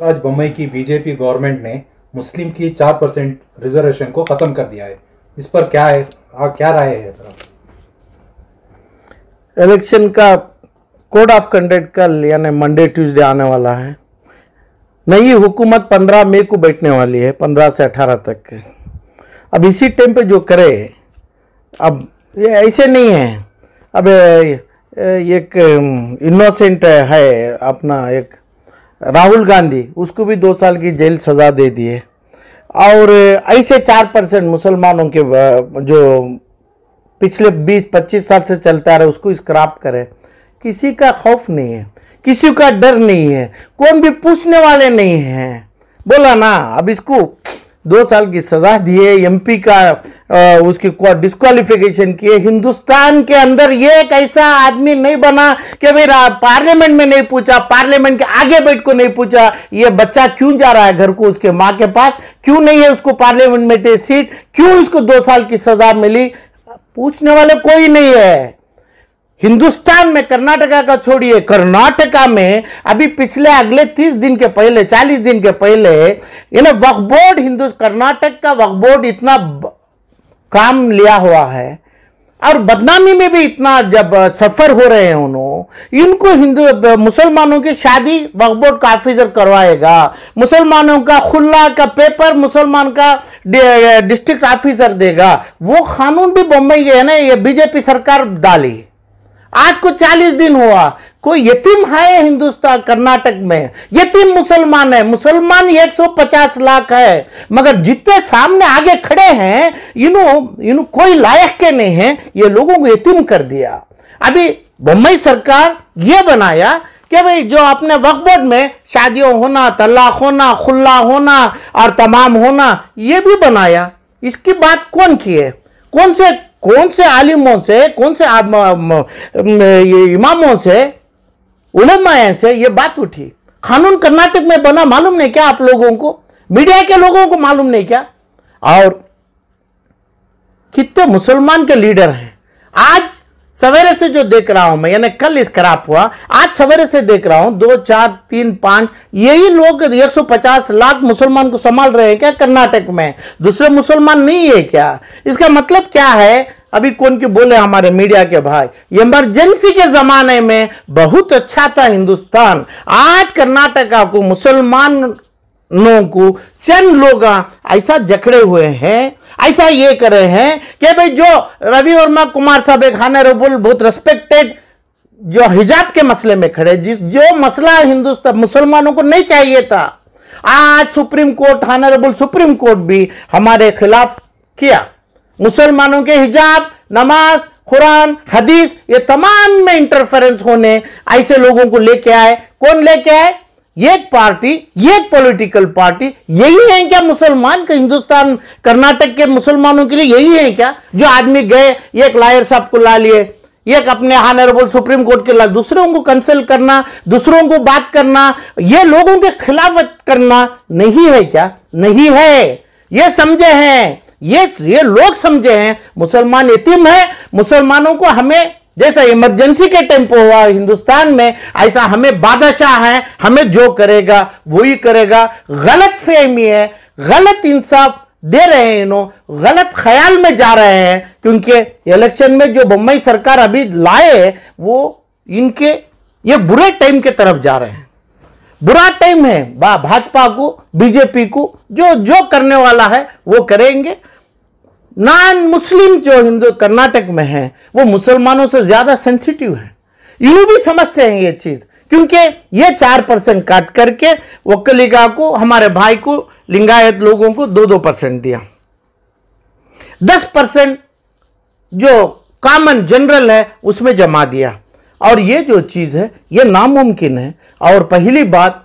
आज बम्बई की BJP government ने मुस्लिम की 4% रिजर्वेशन को खत्म कर दिया है। इस पर क्या है, क्या राय है सर? इलेक्शन का कोड ऑफ कंडक्ट कल यानी मंडे ट्यूसडे आने वाला है। नई हुकूमत 15 मई को बैठने वाली है, 15 से 18 तक। अब इसी टाइम पे जो करे, अब ये ऐसे नहीं है। अब एक इनोसेंट है अपना एक राहुल गांधी, उसको भी 2 साल की जेल सज़ा दे दी है। और ऐसे 4% मुसलमानों के जो पिछले 20-25 साल से चलता रहा उसको स्क्रैप करे। किसी का खौफ नहीं है, किसी का डर नहीं है, कौन भी पूछने वाले नहीं है। बोला ना, अब इसको 2 साल की सजा दी है, एमपी का उसकी डिस्क्वालिफिकेशन किए। हिंदुस्तान के अंदर ये एक ऐसा आदमी नहीं बना कि भाई पार्लियामेंट में नहीं पूछा, पार्लियामेंट के आगे बैठ को नहीं पूछा ये बच्चा क्यों जा रहा है घर को उसके माँ के पास, क्यों नहीं है उसको पार्लियामेंट में सीट, क्यों इसको 2 साल की सजा मिली, पूछने वाले कोई नहीं है। हिंदुस्तान में कर्नाटका का छोड़िए, कर्नाटका में अभी पिछले अगले 30 दिन के पहले, 40 दिन के पहले वक्फ बोर्ड, कर्नाटक का वक्फ बोर्ड इतना काम लिया हुआ है और बदनामी में भी इतना जब सफर हो रहे हैं इनको मुसलमानों की शादी वक्फ बोर्ड का ऑफिसर करवाएगा, मुसलमानों का खुल्ला का पेपर मुसलमान का डिस्ट्रिक्ट ऑफिसर देगा। वो कानून भी बम्बई है ना, ये बीजेपी सरकार डाली। आज को 40 दिन हुआ, कोई यतीम है हिंदुस्तान कर्नाटक में, यतीम मुसलमान है। मुसलमान 150 लाख है, मगर जितने सामने आगे खड़े हैं इन्हों कोई लायक के नहीं है, ये लोगों को यतीम कर दिया। अभी बम्बई सरकार ये बनाया कि भाई जो अपने वक्फ बोर्ड में शादियों होना, तलाक होना, खुल्ला होना और तमाम होना, ये भी बनाया। इसकी बात कौन की है? कौन से आलिमों से, कौन से इमामों से, उलमाए से ये बात उठी? कानून कर्नाटक में बना, मालूम नहीं क्या आप लोगों को? मीडिया के लोगों को मालूम नहीं क्या? और कितने मुसलमान के लीडर हैं। आज सवेरे से जो देख रहा हूं मैं, यानी कल स्क्रैप हुआ, आज सवेरे से देख रहा हूं 2, 4, 3, 5 यही लोग 150 लाख मुसलमान को संभाल रहे हैं क्या कर्नाटक में? दूसरे मुसलमान नहीं है क्या? इसका मतलब क्या है? अभी कौन के बोले हमारे मीडिया के भाई, इमरजेंसी के जमाने में बहुत अच्छा था हिंदुस्तान। आज कर्नाटका को मुसलमानों को चंद लोग ऐसा जकड़े हुए हैं, ऐसा ये कर रहे हैं कि भाई जो रवि वर्मा कुमार साहब एक हानरेबल बहुत रेस्पेक्टेड जो हिजाब के मसले में खड़े, जो मसला हिंदुस्तान मुसलमानों को नहीं चाहिए था, आज supreme court, honourable supreme court भी हमारे खिलाफ किया। मुसलमानों के हिजाब, नमाज, कुरान, हदीस ये तमाम में इंटरफेरेंस होने ऐसे लोगों को लेके आए। कौन लेके आए? एक पार्टी, एक पॉलिटिकल पार्टी। यही है क्या मुसलमान का? हिंदुस्तान कर्नाटक के मुसलमानों के लिए यही है क्या? जो आदमी गए, एक लॉयर साहब को ला लिए, एक अपने हानरेबल सुप्रीम कोर्ट के ला, दूसरों को कंसल्ट करना, दूसरों को बात करना, ये लोगों के खिलाफ करना नहीं है क्या? नहीं है। ये समझे हैं, ये लोग समझे हैं मुसलमान यतीम है। मुसलमानों को हमें जैसा इमरजेंसी के टाइम पे हुआ हिंदुस्तान में, ऐसा हमें बादशाह है, हमें जो करेगा वही करेगा। गलत फहमी है, गलत इंसाफ दे रहे हैं, गलत ख्याल में जा रहे हैं। क्योंकि इलेक्शन में जो बम्बई सरकार अभी लाए वो इनके ये बुरे टाइम के तरफ जा रहे हैं। बुरा टाइम है भाजपा को, बीजेपी को, जो करने वाला है वो करेंगे। नॉन मुस्लिम जो हिंदू कर्नाटक में है वो मुसलमानों से ज्यादा सेंसिटिव है। यूं भी समझते हैं ये चीज, क्योंकि ये 4% काट करके वक्कलिका को, हमारे भाई को, लिंगायत लोगों को 2% दिया। 10% जो कॉमन जनरल है उसमें जमा दिया। और ये जो चीज है ये नामुमकिन है। और पहली बात,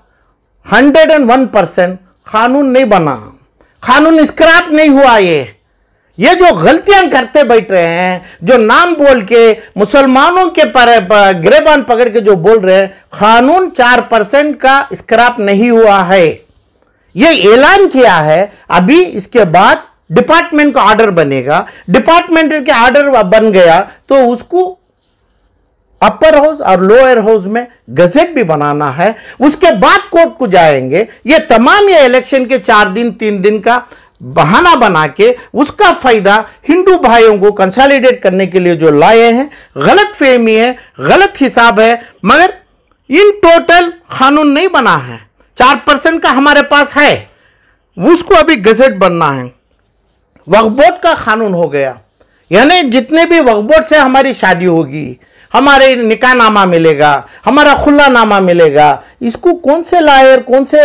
101% कानून नहीं बना, कानून स्क्रैप नहीं हुआ। ये जो गलतियां करते बैठ रहे हैं, जो नाम बोल के मुसलमानों के गिरेबान पकड़ के जो बोल रहे हैं, कानून 4% का स्क्रैप नहीं हुआ है। ये ऐलान किया है। अभी इसके बाद डिपार्टमेंट का ऑर्डर बनेगा, डिपार्टमेंट के ऑर्डर बन गया तो उसको अपर हाउस और लोअर हाउस में गजेट भी बनाना है, उसके बाद कोर्ट को जाएंगे। ये तमाम ये इलेक्शन के 4 दिन 3 दिन का बहाना बना के उसका फायदा हिंदू भाइयों को कंसोलिडेट करने के लिए जो लाए हैं, गलत फहमी है, गलत हिसाब है। मगर इन टोटल कानून नहीं बना है, 4% का हमारे पास है, उसको अभी गजेट बनना है। वक्फ बोर्ड का कानून हो गया, यानी जितने भी वक्फ बोर्ड से हमारी शादी होगी, हमारे निकाहनामा मिलेगा, हमारा खुला नामा मिलेगा, इसको कौन से लायर, कौन से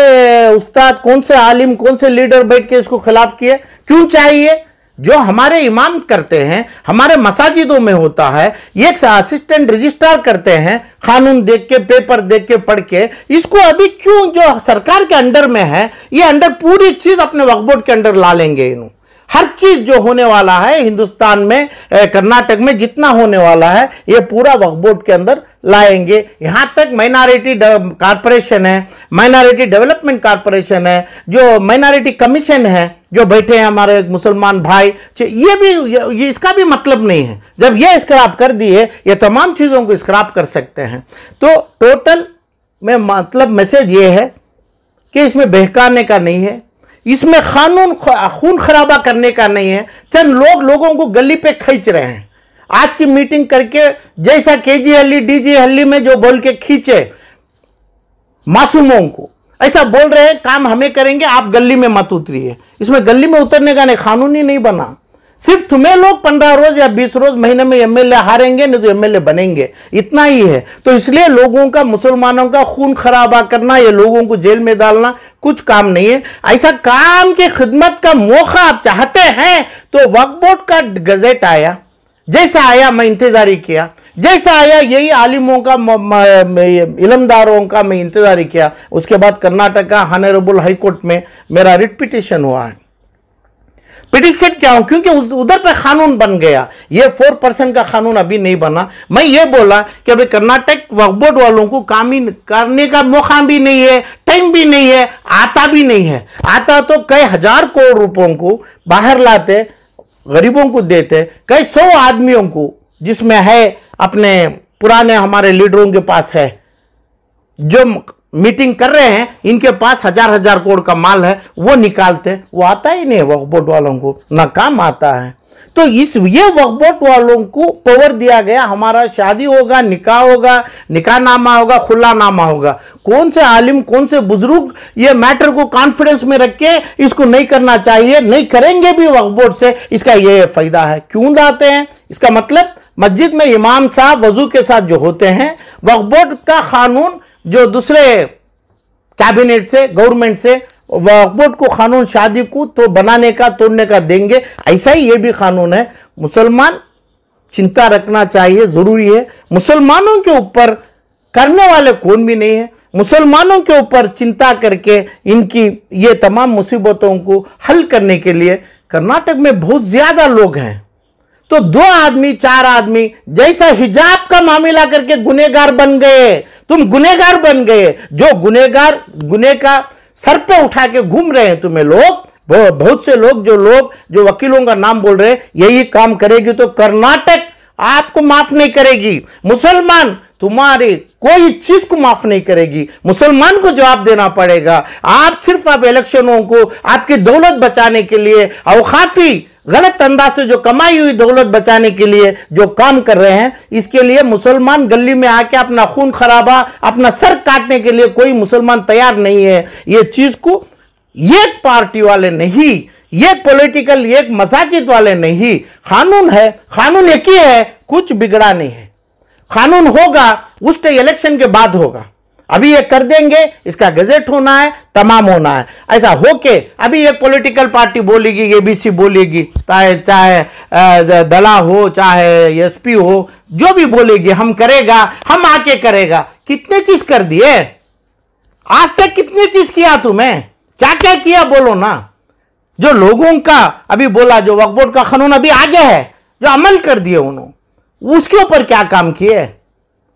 उस्ताद, कौन से आलिम, कौन से लीडर बैठ के इसको खिलाफ किए? क्यों चाहिए? जो हमारे इमाम करते हैं, हमारे मसाजिदों में होता है, एक असिस्टेंट रजिस्ट्रार करते हैं, कानून देख के, पेपर देख के, पढ़ के। इसको अभी क्यों जो सरकार के अंडर में है, ये अंडर पूरी चीज अपने वक्फ बोर्ड के अंडर ला लेंगे। इन्हों हर चीज जो होने वाला है हिंदुस्तान में, कर्नाटक में जितना होने वाला है, ये पूरा वक्फ बोर्ड के अंदर लाएंगे। यहां तक माइनॉरिटी कॉर्पोरेशन है, माइनॉरिटी डेवलपमेंट कॉर्पोरेशन है, जो माइनॉरिटी कमीशन है, जो बैठे हैं हमारे मुसलमान भाई, ये इसका भी मतलब नहीं है। जब ये स्क्रैप कर दिए, ये तमाम चीजों को स्क्रैप कर सकते हैं। तो टोटल में मतलब मैसेज ये है कि इसमें बहकाने का नहीं है, इसमें कानून खून खराबा करने का नहीं है। चंद लोगों को गली पे खींच रहे हैं। आज की मीटिंग करके जैसा केजी हल्ली डीजी हल्ली में जो बोल के खींचे मासूमों को, ऐसा बोल रहे हैं काम हमें करेंगे, आप गली में मत उतरिए। इसमें गली में उतरने का नहीं, कानून ही नहीं बना। सिर्फ तुम्हें लोग 15 रोज या 20 रोज महीने में एमएलए हारेंगे, नहीं तो एमएलए बनेंगे, इतना ही है। तो इसलिए लोगों का, मुसलमानों का खून खराबा करना, ये लोगों को जेल में डालना कुछ काम नहीं है। ऐसा काम की खिदमत का मौका आप चाहते हैं तो वक्फ बोर्ड का गजेट आया, जैसा आया मैं इंतजारी किया, जैसा आया यही आलिमों का, इलमदारों का मैं इंतजारी किया। उसके बाद कर्नाटक का ऑनरेबल हाई कोर्ट में मेरा रिट पिटिशन हुआ है। पिटिशन क्या हो? क्योंकि उधर पे कानून बन गया, ये 4% का कानून अभी नहीं बना। मैं ये बोला कि अभी कर्नाटक वक्फ बोर्ड वालों को काम ही करने का मौका भी नहीं है, टाइम भी नहीं है, आता भी नहीं है। आता तो कई हजार करोड़ रुपयों को बाहर लाते, गरीबों को देते, कई 100 आदमियों को, जिसमें है अपने पुराने हमारे लीडरों के पास है, जो मीटिंग कर रहे हैं, इनके पास हजार करोड़ का माल है, वो निकालते। वो आता ही नहीं वक्फ बोर्ड वालों को, ना काम आता है। तो ये वक्फ बोर्ड वालों को पावर दिया गया, हमारा शादी होगा, निकाह होगा, निकाहनामा होगा, खुला नामा होगा। कौन से आलिम, कौन से बुजुर्ग ये मैटर को कॉन्फिडेंस में रख के इसको नहीं करना चाहिए, नहीं करेंगे भी वक्फ बोर्ड से, इसका ये फायदा है। क्यों लाते हैं? इसका मतलब मस्जिद में इमाम साहब वजू के साथ जो होते हैं, वक्फ बोर्ड का कानून जो दूसरे कैबिनेट से, गवर्नमेंट से वक्फ बोर्ड को कानून शादी को तो बनाने का, तोड़ने का देंगे, ऐसा ही ये भी कानून है। मुसलमान चिंता रखना चाहिए, जरूरी है। मुसलमानों के ऊपर करने वाले कौन भी नहीं है। मुसलमानों के ऊपर चिंता करके इनकी ये तमाम मुसीबतों को हल करने के लिए कर्नाटक में बहुत ज्यादा लोग हैं। तो 2 आदमी 4 आदमी जैसा हिजाब का मामला करके गुनहगार बन गए, तुम गुनहगार बन गए। जो गुनहगार, गुनह का सर पे उठा के घूम रहे हैं तुम्हें लोग, बहुत से लोग जो वकीलों का नाम बोल रहे हैं, यही काम करेगी तो कर्नाटक आपको माफ नहीं करेगी। मुसलमान तुम्हारी कोई चीज को माफ नहीं करेगी, मुसलमान को जवाब देना पड़ेगा। आप सिर्फ आप इलेक्शनों को आपकी दौलत बचाने के लिए और काफी गलत अंदाज से जो कमाई हुई दौलत बचाने के लिए जो काम कर रहे हैं, इसके लिए मुसलमान गली में आके अपना खून खराबा, अपना सर काटने के लिए कोई मुसलमान तैयार नहीं है। ये चीज को एक पार्टी वाले नहीं, एक पॉलिटिकल, एक मसाजिद वाले नहीं, कानून है, कानून एक ही है, कुछ बिगड़ा नहीं है। कानून होगा उस इलेक्शन के बाद होगा, अभी ये कर देंगे, इसका गजेट होना है, तमाम होना है। ऐसा होके अभी एक पॉलिटिकल पार्टी बोलेगी, एबीसी बोलेगी, चाहे दला हो, चाहे एसपी हो, जो भी बोलेगी हम करेगा, हम आके करेगा। कितने चीज कर दिए आज तक, कितनी चीज किया तुम्हें, क्या क्या किया बोलो ना। जो लोगों का अभी बोला, जो वक्फ बोर्ड का कानून अभी आगे है, जो अमल कर दिए उन्होंने, उसके ऊपर क्या काम किए?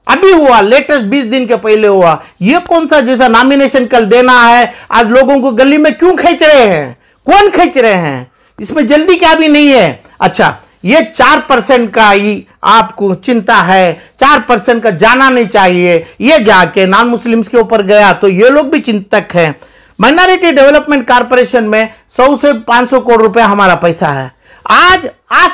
अभी हुआ, लेटेस्ट 20 दिन के पहले हुआ। ये कौन सा, जैसा नॉमिनेशन कल देना है, आज लोगों को गली में क्यों खींच रहे हैं? कौन खींच रहे हैं? इसमें जल्दी क्या भी नहीं है। अच्छा, ये 4% का ही आपको चिंता है, 4% का जाना नहीं चाहिए, ये जाके नॉन मुस्लिम्स के ऊपर गया तो ये लोग भी चिंतक हैं। माइनॉरिटी डेवलपमेंट कॉर्पोरेशन में 100 से 500 करोड़ रुपए हमारा पैसा है। आज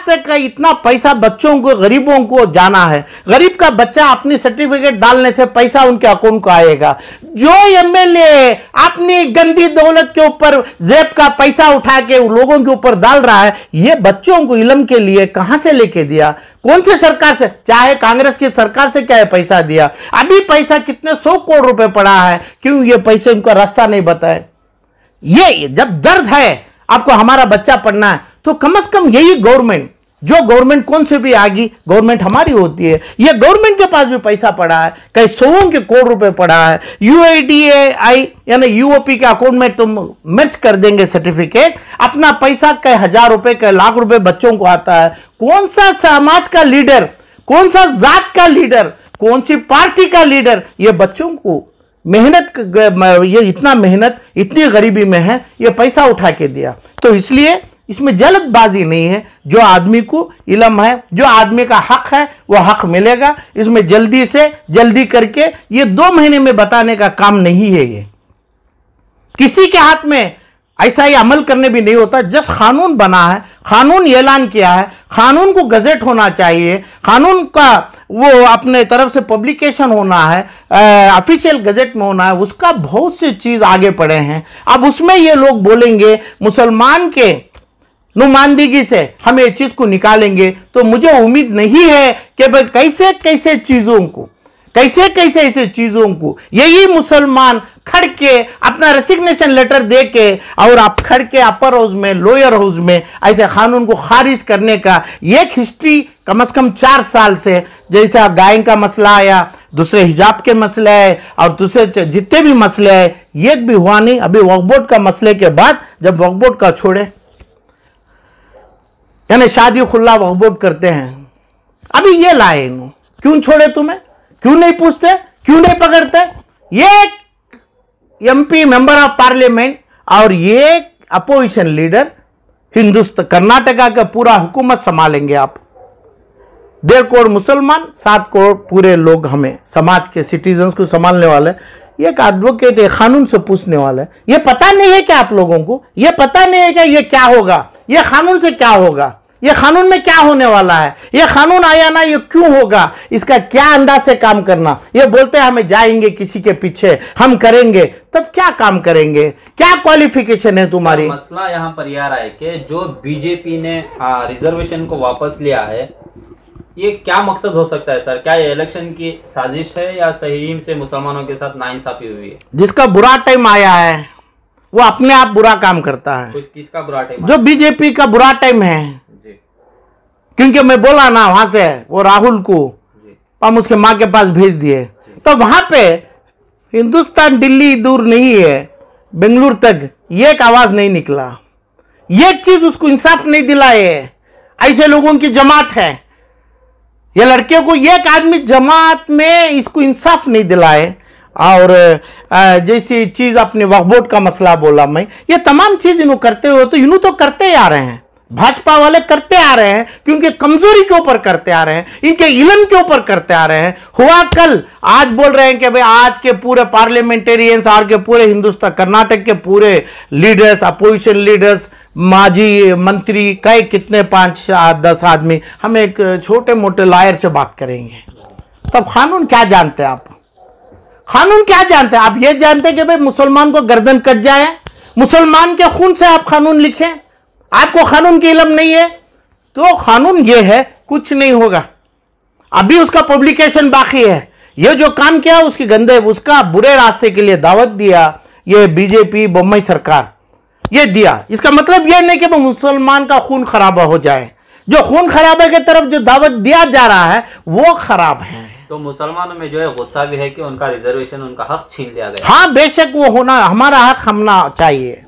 तक का इतना पैसा बच्चों को, गरीबों को जाना है। गरीब का बच्चा अपनी सर्टिफिकेट डालने से पैसा उनके अकाउंट को आएगा। जो एमएलए अपनी गंदी दौलत के ऊपर जेब का पैसा उठा के लोगों के ऊपर डाल रहा है, ये बच्चों को इल्म के लिए कहां से लेके दिया? कौन से सरकार से? चाहे कांग्रेस की सरकार से क्या है पैसा दिया? अभी पैसा कितने 100 करोड़ रुपए पड़ा है, क्यों? ये पैसे उनका रास्ता नहीं बताए। ये जब दर्द है आपको हमारा बच्चा पढ़ना है तो कम से कम यही गवर्नमेंट, जो गवर्नमेंट कौन से भी आएगी, गवर्नमेंट हमारी होती है, ये गवर्नमेंट के पास भी पैसा पड़ा है, कई सौ के करोड़ रुपए पड़ा है। यूआईडीएआई यानी यूओपी के अकाउंट में तुम मिर्च कर देंगे सर्टिफिकेट, अपना पैसा कई हजार रुपए, कई लाख रुपए बच्चों को आता है। कौन सा समाज का लीडर, कौन सा जात का लीडर, कौन सी पार्टी का लीडर ये बच्चों को मेहनत, ये इतना मेहनत, इतनी गरीबी में है, ये पैसा उठा के दिया? तो इसलिए इसमें जल्दबाजी नहीं है। जो आदमी को इल्म है, जो आदमी का हक है, वो हक मिलेगा। इसमें जल्दी से जल्दी करके ये 2 महीने में बताने का काम नहीं है। ये किसी के हाथ में ऐसा ही अमल करने भी नहीं होता। जस्ट कानून बना है, कानून ऐलान किया है, कानून को गजेट होना चाहिए, कानून का वो अपने तरफ से पब्लिकेशन होना है, ऑफिशियल गजेट में होना है, उसका बहुत सी चीज आगे पड़े हैं। अब उसमें ये लोग बोलेंगे मुसलमान के नुमाइंदगी से हम ये चीज को निकालेंगे, तो मुझे उम्मीद नहीं है कि भाई कैसे कैसे ऐसे चीजों को यही मुसलमान खड़ के अपना रेसिग्नेशन लेटर दे के और आप खड़ के अपर हाउस में, लोअर हाउस में ऐसे कानून को खारिज करने का एक हिस्ट्री कम से कम 4 साल से, जैसे गाय का मसला आया, दूसरे हिजाब के मसले है और दूसरे जितने भी मसले है, एक भी हुआ नहीं। अभी वक्फ बोर्ड का मसले के बाद जब वक्फ बोर्ड का छोड़े, यानी शादी खुल्ला वक्फ बोर्ड करते हैं, अभी ये लाए इन्हों, क्यों छोड़े? तुम्हें क्यों नहीं पूछते, क्यों नहीं पकड़ते? ये एमपी मेंबर ऑफ पार्लियामेंट और ये अपोजिशन लीडर हिंदुस्तान, कर्नाटका का पूरा हुकूमत संभालेंगे आप। 1.5 करोड़ मुसलमान, 7 करोड़ पूरे लोग हमें समाज के सिटीजन्स को संभालने वाले। एक एडवोकेट एक कानून से पूछने वाला है। ये पता नहीं है क्या आप लोगों को? ये पता नहीं है क्या ये क्या होगा, ये कानून से क्या होगा, ये कानून में क्या होने वाला है, ये कानून आया ना, ये क्यों होगा, इसका क्या अंदाज से काम करना? ये बोलते हैं हमें जाएंगे किसी के पीछे, हम करेंगे, तब क्या काम करेंगे? क्या क्वालिफिकेशन है तुम्हारी? मसला यहाँ पर यह रहा है कि जो बीजेपी ने रिजर्वेशन को वापस लिया है, ये क्या मकसद हो सकता है सर? क्या ये इलेक्शन की साजिश है या सही से मुसलमानों के साथ नाइंसाफी हुई है? जिसका बुरा टाइम आया है वो अपने आप बुरा काम करता है। किसका बुरा टाइम? जो बीजेपी का बुरा टाइम है, क्योंकि मैं बोला ना वहां से वो राहुल को हम उसके मां के पास भेज दिए, तो वहां पे हिंदुस्तान दिल्ली दूर नहीं है, बेंगलुरु तक एक आवाज नहीं निकला, एक चीज उसको इंसाफ नहीं दिलाए। ऐसे लोगों की जमात है, ये लड़के को एक आदमी जमात में इसको इंसाफ नहीं दिलाए। और जैसी चीज अपने वक्फ बोर्ड का मसला बोला मैं, ये तमाम चीज इन्हों करते हो, तो इन्हों तो करते ही आ रहे हैं, भाजपा वाले करते आ रहे हैं, क्योंकि कमजोरी के ऊपर करते आ रहे हैं, इनके इल्म के ऊपर करते आ रहे हैं। हुआ कल, आज बोल रहे हैं कि भाई आज के पूरे पार्लियामेंटेरियंस और के पूरे हिंदुस्तान, कर्नाटक के पूरे लीडर्स, अपोजिशन लीडर्स, माजी मंत्री, कई कितने 5-10 आदमी, हम एक छोटे मोटे लॉयर से बात करेंगे। तब कानून क्या जानते हैं आप? कानून क्या जानते हैं आप? ये जानते हैं कि भाई मुसलमान को गर्दन कट जाए, मुसलमान के खून से आप कानून लिखें, आपको कानून की इल्म नहीं है, तो कानून ये है, कुछ नहीं होगा। अभी उसका पब्लिकेशन बाकी है। ये जो काम किया उसकी गंदे, उसका बुरे रास्ते के लिए दावत दिया ये बीजेपी बम्बई सरकार, ये दिया। इसका मतलब यह नहीं कि मुसलमान का खून खराबा हो जाए। जो खून खराबे की तरफ जो दावत दिया जा रहा है वो खराब है। तो मुसलमानों में जो है गुस्सा भी है कि उनका रिजर्वेशन, उनका हक छीन लिया गया। हाँ बेशक वो होना, हमारा हक होना चाहिए।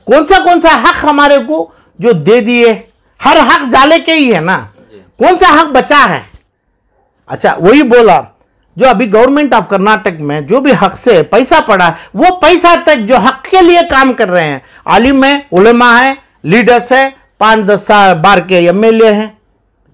कौन सा हक हमारे को जो दे दिए, हर हक जाले के ही है ना, कौन सा हक बचा है? अच्छा वही बोला, जो अभी गवर्नमेंट ऑफ कर्नाटक में जो भी हक से पैसा पड़ा है, वो पैसा तक जो हक के लिए काम कर रहे हैं, आलिम है, उलेमा है, लीडर्स है, 5-10 बार के एमएलए हैं,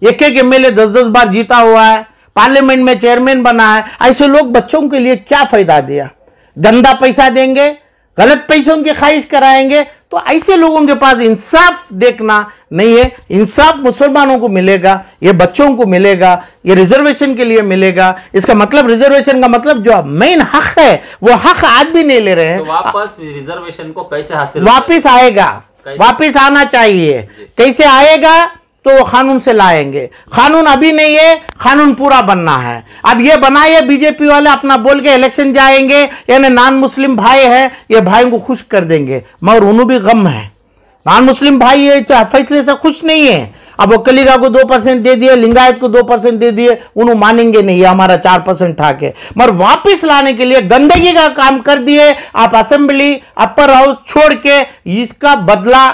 एक एक एमएलए 10-10 बार जीता हुआ है, पार्लियामेंट में चेयरमैन बना है। ऐसे लोग बच्चों के लिए क्या फायदा दिया? गंदा पैसा देंगे, गलत पैसों की ख्वाहिश कराएंगे। तो ऐसे लोगों के पास इंसाफ देखना नहीं है। इंसाफ मुसलमानों को मिलेगा, ये बच्चों को मिलेगा, ये रिजर्वेशन के लिए मिलेगा। इसका मतलब रिजर्वेशन का मतलब जो मेन हक है वो हक आज भी नहीं ले रहे हैं। तो वापस रिजर्वेशन को कैसे हासिल वापिस आएगा, वापिस आना चाहिए। कैसे आएगा? तो वो कानून से लाएंगे। कानून अभी नहीं है, कानून पूरा बनना है। अब ये बनाए बीजेपी वाले अपना बोल के इलेक्शन जाएंगे, यानी नॉन मुस्लिम भाई है, ये भाइयों को खुश कर देंगे, मगर उन्हें भी गम है। नॉन मुस्लिम भाई ये फैसले से खुश नहीं है। अब वो कलीगा को 2% दे दिए, लिंगायत को 2% दे दिए, उन्हें मानेंगे नहीं, ये हमारा 4% ठाके। मगर वापिस लाने के लिए गंदगी का काम कर दिए आप। असेंबली अपर हाउस छोड़ के इसका बदला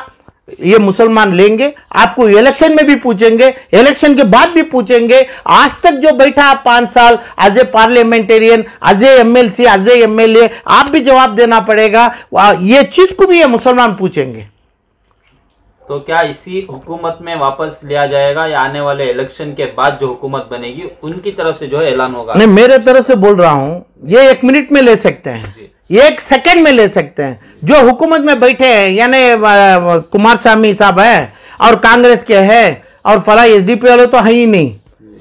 ये मुसलमान लेंगे। आपको इलेक्शन में भी पूछेंगे, इलेक्शन के बाद भी पूछेंगे। आज तक जो बैठा 5 साल as a parliamentarian, as a MLC, as a MLA, आप भी जवाब देना पड़ेगा। ये चीज को भी ये मुसलमान पूछेंगे। तो क्या इसी हुकूमत में वापस लिया जाएगा या आने वाले इलेक्शन के बाद जो हुकूमत बनेगी उनकी तरफ से जो है ऐलान होगा? नहीं, मेरे तरफ से बोल रहा हूं, ये 1 मिनट में ले सकते हैं, 1 सेकंड में ले सकते हैं। जो हुकूमत में बैठे हैं, यानी कुमारस्वामी साहब है और कांग्रेस के हैं और फला एसडीपी वाले तो है ही नहीं,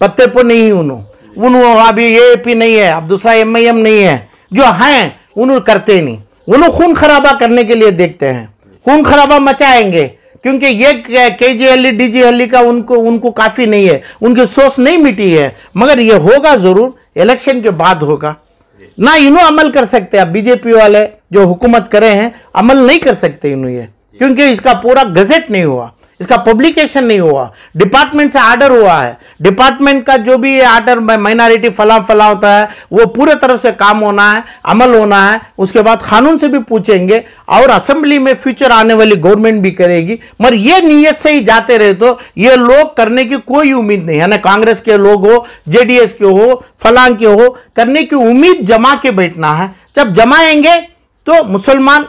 पत्ते पर नहीं। उन्होंने अभी एपी नहीं है, अब दूसरा एमआईएम नहीं है, जो हैं उन्होंने करते नहीं। उन्होंने खून खराबा करने के लिए देखते हैं, खून खराबा मचाएंगे, क्योंकि ये केजीएलई डीजीएलई का उनको काफी नहीं है, उनकी सोच नहीं मिटी है। मगर ये होगा जरूर, इलेक्शन के बाद होगा ना। इन्हों अमल कर सकते हैं, बीजेपी वाले जो हुकूमत करे हैं अमल नहीं कर सकते इन्हों ये, क्योंकि इसका पूरा गजेट नहीं हुआ, इसका पब्लिकेशन नहीं हुआ, डिपार्टमेंट से आर्डर हुआ है। डिपार्टमेंट का जो भी आर्डर माइनॉरिटी फला होता है वो पूरे तरफ से काम होना है, अमल होना है। उसके बाद कानून से भी पूछेंगे और असेंबली में फ्यूचर आने वाली गवर्नमेंट भी करेगी। मगर ये नीयत से ही जाते रहे तो ये लोग करने की कोई उम्मीद नहीं है ना। कांग्रेस के लोग हो, जेडीएस के हो, फलां के हो, करने की उम्मीद जमा के बैठना है। जब जमाएंगे तो मुसलमान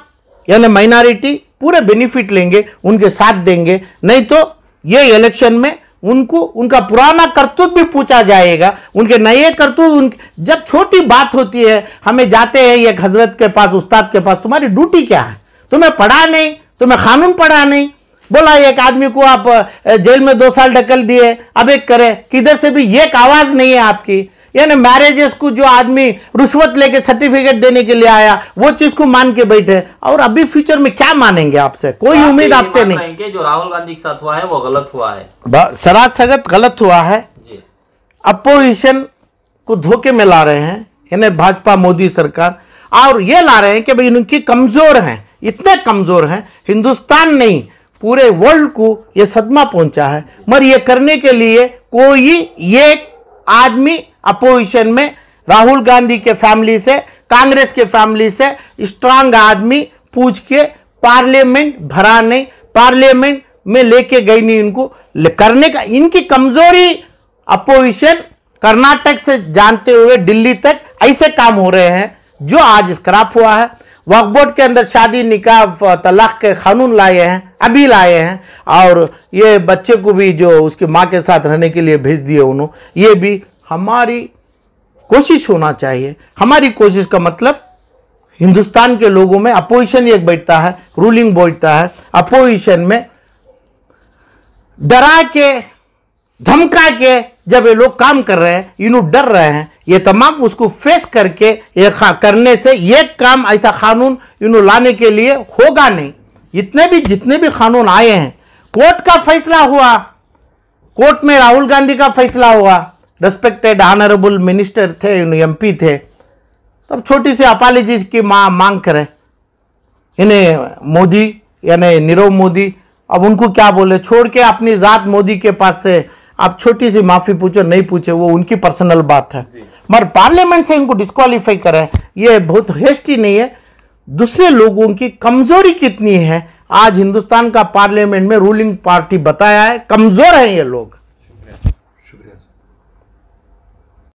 यानी माइनॉरिटी पूरे बेनिफिट लेंगे, उनके साथ देंगे। नहीं तो ये इलेक्शन में उनको उनका पुराना करतूत भी पूछा जाएगा, उनके नए करतूत। जब छोटी बात होती है, हमें जाते हैं एक हजरत के पास, उस्ताद के पास, तुम्हारी ड्यूटी क्या है? तुम्हें पढ़ा नहीं, तुम्हें कानून पढ़ा नहीं। बोला एक आदमी को आप जेल में 2 साल ढकल दिए, अब एक करे, किधर से भी एक आवाज नहीं है आपकी। यानी मैरिजेस को जो आदमी रुश्वत लेके सर्टिफिकेट देने के लिए आया, वो चीज को मान के बैठे, और अभी फ्यूचर में क्या मानेंगे आपसे? कोई उम्मीद आपसे नहीं। जो राहुल गांधी के साथ हुआ है वो गलत हुआ है, सरासर गलत हुआ है। अपोजिशन को धोखे में ला रहे हैं, यानी भाजपा मोदी सरकार, और ये ला रहे हैं कि भाई उनकी कमजोर हैं, इतने कमजोर हैं, हिंदुस्तान नहीं पूरे वर्ल्ड को ये सदमा पहुंचा है। मगर ये करने के लिए कोई एक आदमी अपोजिशन में, राहुल गांधी के फैमिली से, कांग्रेस के फैमिली से स्ट्रांग आदमी पूछ के पार्लियामेंट भरा नहीं, पार्लियामेंट में लेके गई नहीं। इनको करने का, इनकी कमजोरी अपोजिशन कर्नाटक से जानते हुए दिल्ली तक ऐसे काम हो रहे हैं जो आज स्क्रैप हुआ है। वक्फ बोर्ड के अंदर शादी निकाह तलाक के कानून लाए हैं, अभी लाए हैं, और ये बच्चे को भी जो उसकी माँ के साथ रहने के लिए भेज दिए उन्होंने। ये भी हमारी कोशिश होना चाहिए। हमारी कोशिश का मतलब हिंदुस्तान के लोगों में अपोजिशन एक बैठता है, रूलिंग बैठता है। अपोजिशन में डरा के, धमका के जब ये लोग काम कर रहे हैं, इन्हों डर रहे हैं, ये तमाम उसको फेस करके ये करने से ये काम, ऐसा कानून इन्हों लाने के लिए होगा नहीं। जितने भी कानून आए हैं, कोर्ट का फैसला हुआ, कोर्ट में राहुल गांधी का फैसला हुआ, रेस्पेक्टेड ऑनरेबल मिनिस्टर थे, एमपी थे, तब छोटी सी अपॉलॉजी की मांग करें। इन्हें मोदी यानी नीरव मोदी, अब उनको क्या बोले, छोड़ के अपनी जात मोदी के पास से आप छोटी सी माफी पूछो, नहीं पूछे, वो उनकी पर्सनल बात है। मगर पार्लियामेंट से इनको डिस्क्वालीफाई करें, ये बहुत हेस्टी नहीं है। दूसरे लोगों की कमजोरी कितनी है, आज हिंदुस्तान का पार्लियामेंट में रूलिंग पार्टी बताया है, कमजोर है ये लोग।